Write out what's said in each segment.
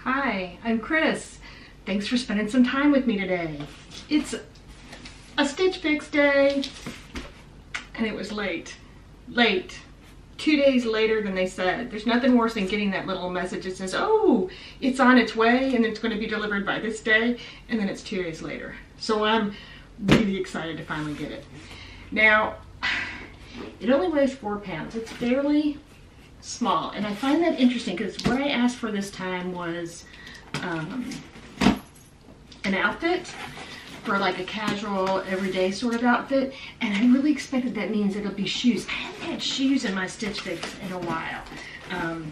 Hi, I'm Chris. Thanks for spending some time with me today. It's a Stitch Fix day, and it was late. 2 days later than they said. There's nothing worse than getting that little message that says, oh, it's on its way and it's going to be delivered by this day, and then it's 2 days later. So I'm really excited to finally get it. Now, it only weighs 4 pounds. It's fairly small, and I find that interesting because what I asked for this time was an outfit for like a casual everyday sort of outfit, and I really expected that means it'll be shoes. I haven't had shoes in my Stitch Fix in a while. I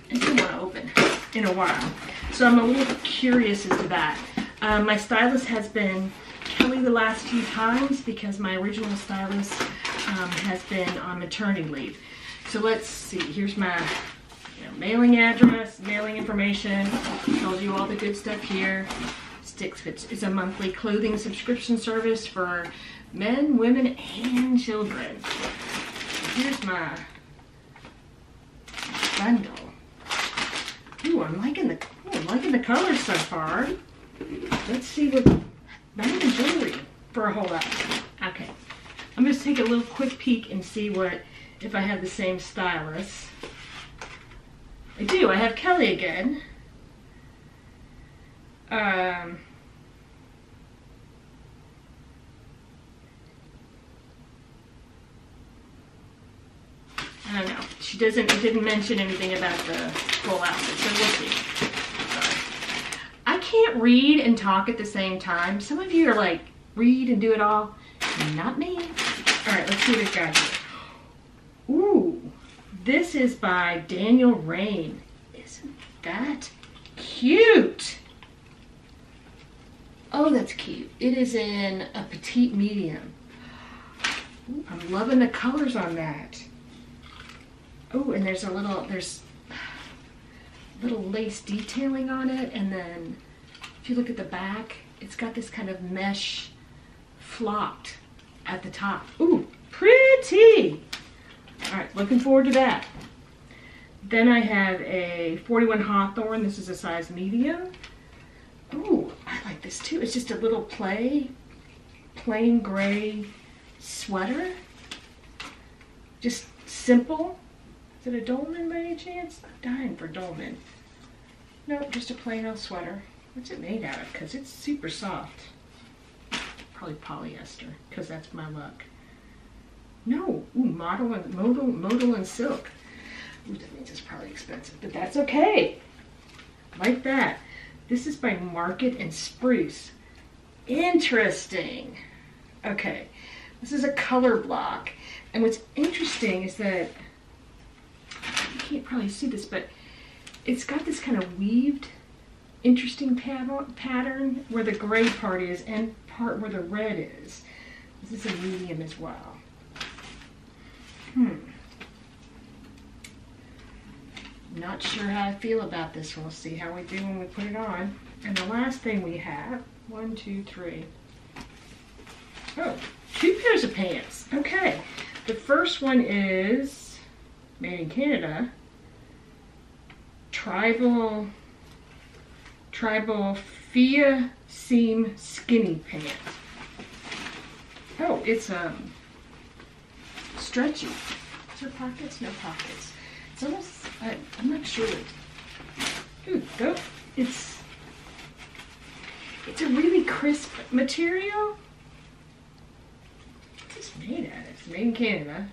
didn't want to open in a while, so I'm a little curious as to that. My stylist has been Kelly the last few times because my original stylist has been on maternity leave. So let's see, here's my mailing address, mailing information, tells you all the good stuff here. Stitch Fix is a monthly clothing subscription service for men, women, and children. Here's my bundle. Ooh, I'm liking the colors so far. Let's see what not even jewelry for a whole lot. Okay, I'm just take a little quick peek and see if I have the same stylist. I do. I have Kelly again. I don't know. It didn't mention anything about the full outfit, so we'll see. Sorry. I can't read and talk at the same time. Some of you are like, read and do it all. Not me. All right, let's see what we've got here. Ooh, this is by Daniel Rain. Isn't that cute? Oh, that's cute. It is in a petite medium. Ooh, I'm loving the colors on that. Oh, and there's little lace detailing on it, and then if you look at the back, it's got this kind of mesh flocked at the top. Ooh, pretty! All right, looking forward to that. Then I have a 41 Hawthorne. This is a size medium. Ooh, I like this too. It's just a little plain gray sweater. Just simple. Is it a Dolman by any chance? I'm dying for Dolman. Nope, just a plain old sweater. What's it made out of? Because it's super soft. Probably polyester, because that's my luck. No, ooh, modal and silk. Ooh, that means it's probably expensive, but that's okay. Like that. This is by Market and Spruce. Interesting. Okay, this is a color block, and what's interesting is that you can't probably see this, but it's got this kind of weaved, interesting pattern where the gray part is and part where the red is. This is a medium as well. Not sure how I feel about this one. We'll see how we do when we put it on. And the last thing we have, 1, 2, 3. Oh, 2 pairs of pants. Okay. The first one is made in Canada. Tribal Fia Seam Skinny Pant. Oh, it's stretchy. Is there pockets? No pockets. It's almost, I'm not sure. Ooh, go. It's a really crisp material. What's this made out of? It's made in Canada.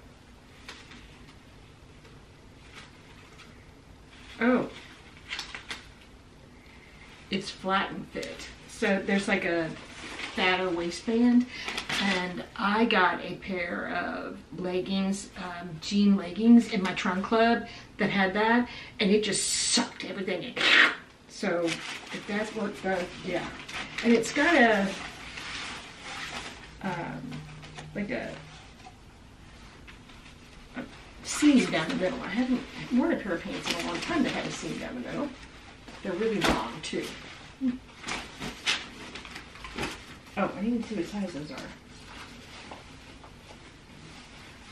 Oh. It's flat and fit. So there's like a fatter waistband, and I got a pair of leggings, jean leggings in my trunk club that had that, and it just sucked everything in. So if that's what does, yeah. And it's got a like a seam down the middle. I haven't worn a pair of pants in a long time that had a seam down the middle. They're really long too. Oh, I didn't see what size those are.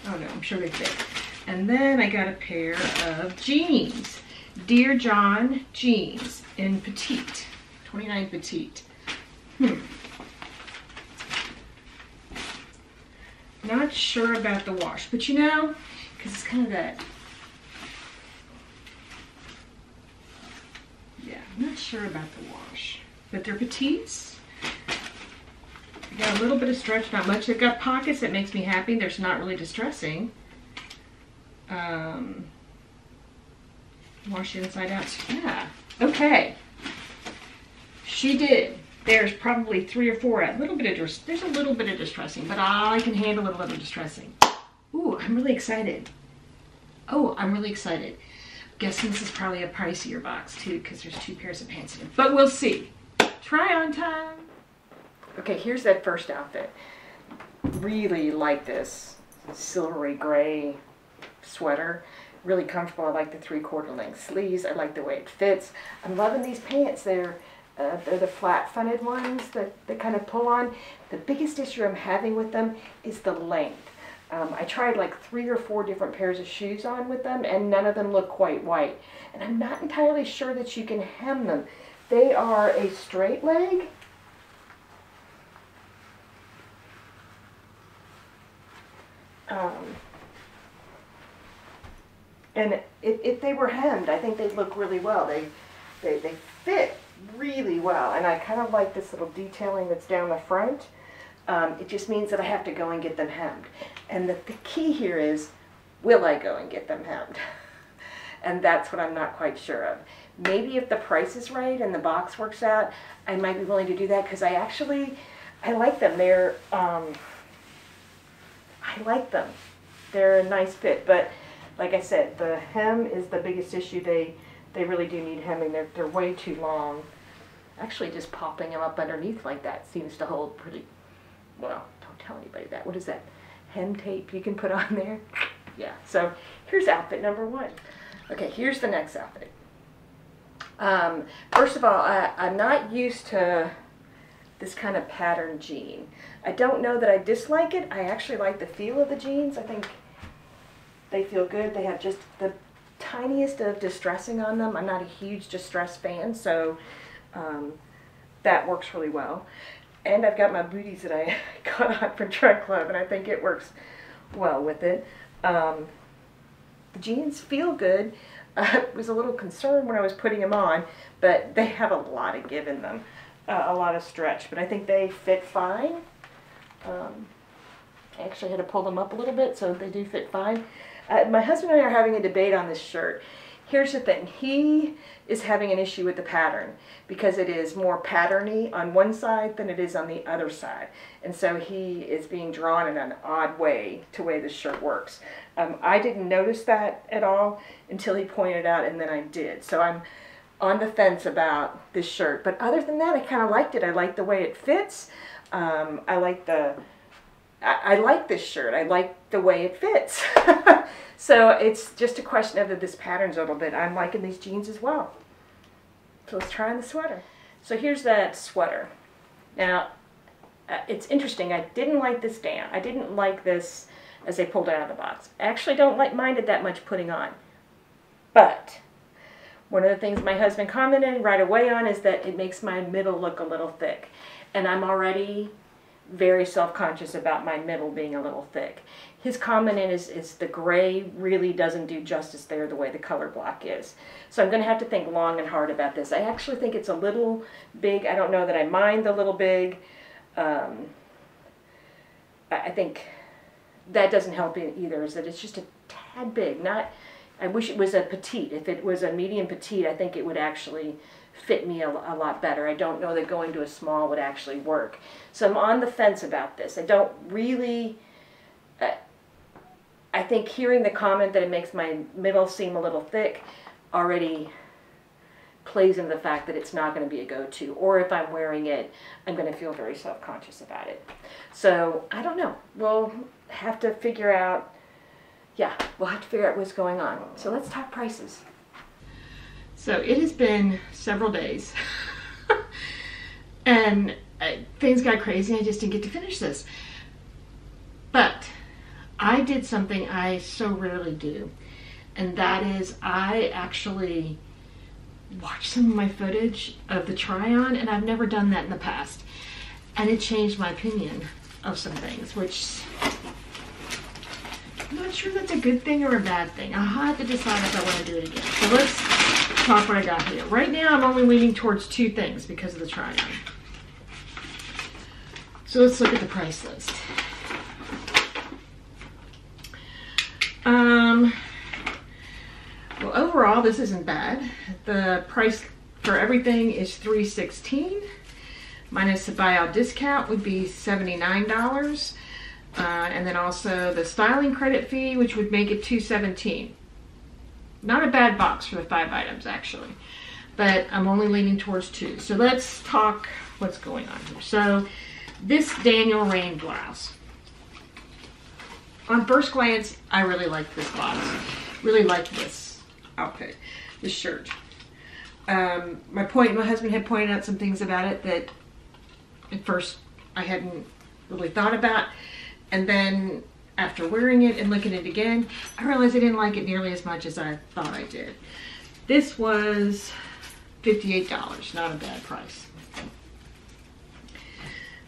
Oh no, I'm sure they fit. And then I got a pair of jeans. Dear John jeans in petite, 29 petite. Not sure about the wash, but you know, because it's kind of that, yeah, I'm not sure about the wash, but they're petites. They got a little bit of stretch, not much. They've got pockets that makes me happy. There's not really distressing. Wash inside out, yeah, okay. She did. There's probably 3 or 4. There's a little bit of distressing, but I can handle a little distressing. Ooh, I'm really excited. Oh, I'm really excited. Guessing this is probably a pricier box too, because there's 2 pairs of pants in it. But we'll see. Try on time. Okay, here's that first outfit. Really like this silvery gray sweater. Really comfortable. I like the 3/4 length sleeves. I like the way it fits. I'm loving these pants. They're the flat-fronted ones that kind of pull on. The biggest issue I'm having with them is the length. I tried like 3 or 4 different pairs of shoes on with them, and none of them look quite white. And I'm not entirely sure that you can hem them. They are a straight leg. And if they were hemmed, I think they'd look really well. They fit really well, and I kind of like this little detailing that's down the front. It just means that I have to go and get them hemmed. And the key here is, will I go and get them hemmed? And that's what I'm not quite sure of. Maybe if the price is right and the box works out, I might be willing to do that, because I like them. I like them. They're a nice fit, but like I said, the hem is the biggest issue. They really do need hemming. They're way too long. Actually, just popping them up underneath like that seems to hold pretty well. Don't tell anybody that. What is that? Hem tape you can put on there? Yeah, so here's outfit number 1. Okay, here's the next outfit. First of all, I'm not used to this kind of pattern jean. I don't know that I dislike it. I actually like the feel of the jeans. I think they feel good. They have just the tiniest of distressing on them. I'm not a huge distress fan, so that works really well. And I've got my booties that I got on from Trunk Club, and I think it works well with it. The jeans feel good. I was a little concerned when I was putting them on, but they have a lot of give in them, a lot of stretch, but I think they fit fine. I actually had to pull them up a little bit, so they do fit fine. My husband and I are having a debate on this shirt. Here's the thing. He is having an issue with the pattern because it is more patterny on one side than it is on the other side. And so he is being drawn in an odd way to the way this shirt works. I didn't notice that at all until he pointed it out, and then I did. So I'm on the fence about this shirt. But other than that, I kind of liked it. I like the way it fits. I like this shirt. I like the way it fits. So it's just a question of this pattern's a little bit. I'm liking these jeans as well. So let's try on the sweater. So here's that sweater. Now, it's interesting. I didn't like this down. I didn't like this as I pulled it out of the box. I actually don't mind it that much putting on. But one of the things my husband commented right away on is that it makes my middle look a little thick. And I'm already very self-conscious about my middle being a little thick. His comment is the gray really doesn't do justice there the way the color block is. So I'm going to have to think long and hard about this. I actually think it's a little big. I don't know that I mind the little big. I think that doesn't help either, is that it's just a tad big. I wish it was a petite. If it was a medium petite, I think it would actually fit me a lot better. I don't know that going to a small would actually work. So I'm on the fence about this. I don't really, I think hearing the comment that it makes my middle seem a little thick already plays into the fact that it's not going to be a go-to. Or if I'm wearing it, I'm going to feel very self-conscious about it. So I don't know. We'll have to figure out, we'll have to figure out what's going on. So let's talk prices. So it has been several days and things got crazy. I just didn't get to finish this. But I did something I so rarely do, and that is I actually watched some of my footage of the try-on, and I've never done that in the past. And it changed my opinion of some things, which I'm not sure that's a good thing or a bad thing. I'll have to decide if I want to do it again. So let's talk what I got here. Right now, I'm only leaning towards 2 things because of the try-on. So let's look at the price list. Well, overall, this isn't bad. The price for everything is $316. Minus the buyout discount would be $79. And then also the styling credit fee, which would make it $217. Not a bad box for the 5 items, actually. But I'm only leaning towards 2. So let's talk what's going on here. So this Daniel Rain blouse. On first glance, I really like this blouse. Really like this outfit, this shirt. My husband had pointed out some things about it that at first I hadn't really thought about. And then after wearing it and looking at it again, I realized I didn't like it nearly as much as I thought I did. This was $58, not a bad price.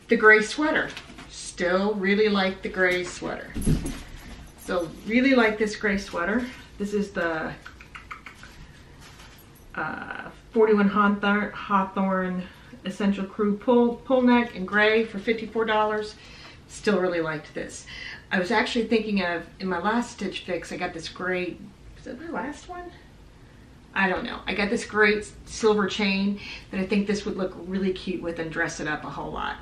The gray sweater. Still really like the gray sweater. So really like this gray sweater. This is the 41 Hawthorne Essential Crew pull neck in gray for $54. Still really liked this. I was actually thinking of, in my last Stitch Fix, I got this great, was that my last one? I don't know. I got this great silver chain that I think this would look really cute with and dress it up a whole lot.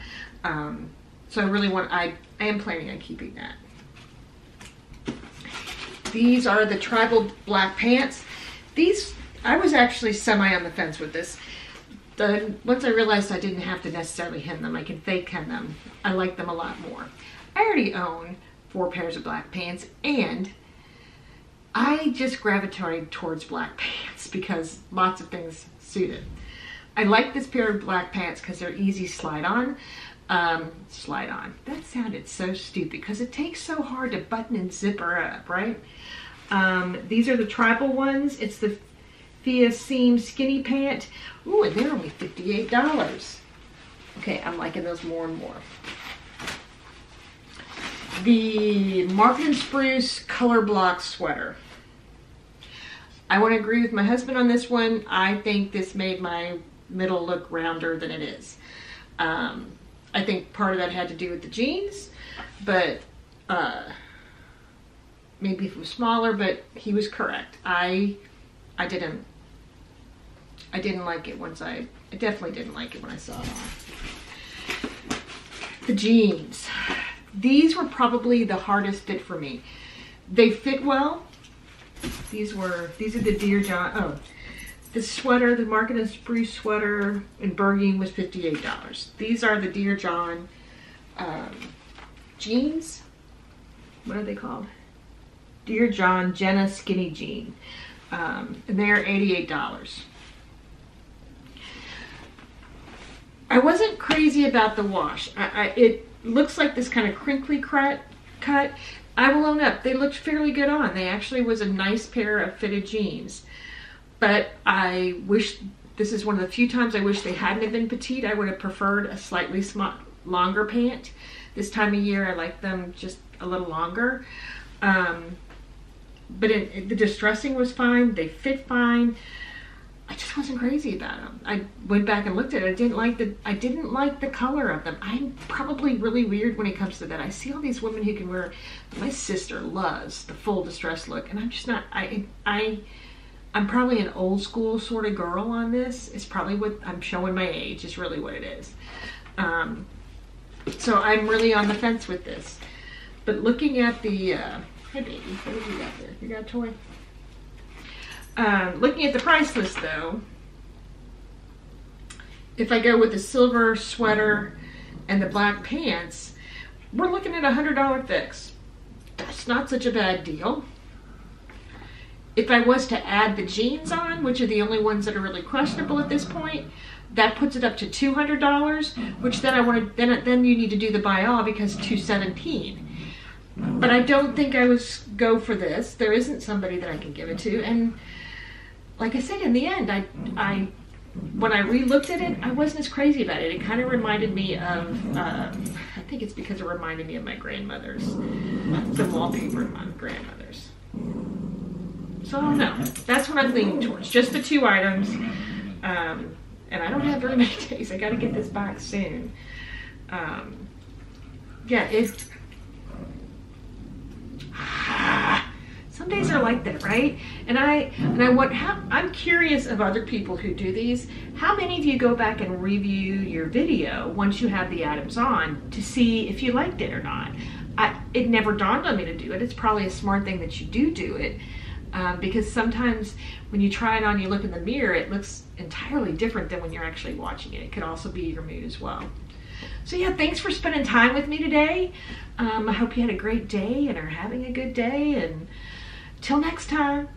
So I really want, I am planning on keeping that. These are the tribal black pants. These, I was actually semi on the fence with this. Once I realized I didn't have to necessarily hem them, I can fake hem them, I like them a lot more. I already own 4 pairs of black pants, and I just gravitated towards black pants because lots of things suit it. I like this pair of black pants because they're easy slide on. That sounded so stupid because it takes so hard to button and zipper up, right? These are the tribal ones. It's the Fia Seam Skinny Pant. Ooh, and they're only $58. Okay, I'm liking those more and more. The Market & Spruce Color Block Sweater. I want to agree with my husband on this one. I think this made my middle look rounder than it is. I think part of that had to do with the jeans, but maybe if it was smaller, but he was correct. I didn't like it I definitely didn't like it when I saw it on. The jeans. These were probably the hardest fit for me. They fit well. These are the Dear John, oh, the sweater, the Market & Spruce sweater in Berghain was $58. These are the Dear John jeans. What are they called? Dear John Jenna Skinny Jean. And they're $88. I wasn't crazy about the wash. It looks like this kind of crinkly cut. I will own up, they looked fairly good on. They actually was a nice pair of fitted jeans. But I wish, this is one of the few times I wish they hadn't have been petite. I would have preferred a slightly longer pant. This time of year I like them just a little longer. But the distressing was fine. They fit fine. I just wasn't crazy about them. I went back and looked at it. I didn't like the color of them. I'm probably really weird when it comes to that. I see all these women who can wear, my sister loves the full distress look, and I'm just not, I'm probably an old school sort of girl on this. It's probably what I'm showing my age, is really what it is. So I'm really on the fence with this. But looking at the, hi baby, what have you got there? You got a toy? Looking at the price list though, if I go with the silver sweater and the black pants, we're looking at a $100 fix. That's not such a bad deal. If I was to add the jeans on, which are the only ones that are really questionable at this point, that puts it up to $200, which then then you need to do the buy all because $217. But I don't think I would go for this. There isn't somebody that I can give it to, and like I said, in the end, when I re-looked at it, I wasn't as crazy about it. It kind of reminded me of, I think it's because it reminded me of my grandmother's, the wallpaper of my grandmother's. So I don't know. That's what I'm leaning towards. Just the 2 items. And I don't have very many days. I got to get this back soon. Yeah, some days are like that, right? And I'm curious of other people who do these. How many of you go back and review your video once you have the items on to see if you liked it or not? It never dawned on me to do it. It's probably a smart thing that you do it. Because sometimes when you try it on, you look in the mirror, it looks entirely different than when you're actually watching it. It could also be your mood as well. So yeah, thanks for spending time with me today. I hope you had a great day and are having a good day. And till next time.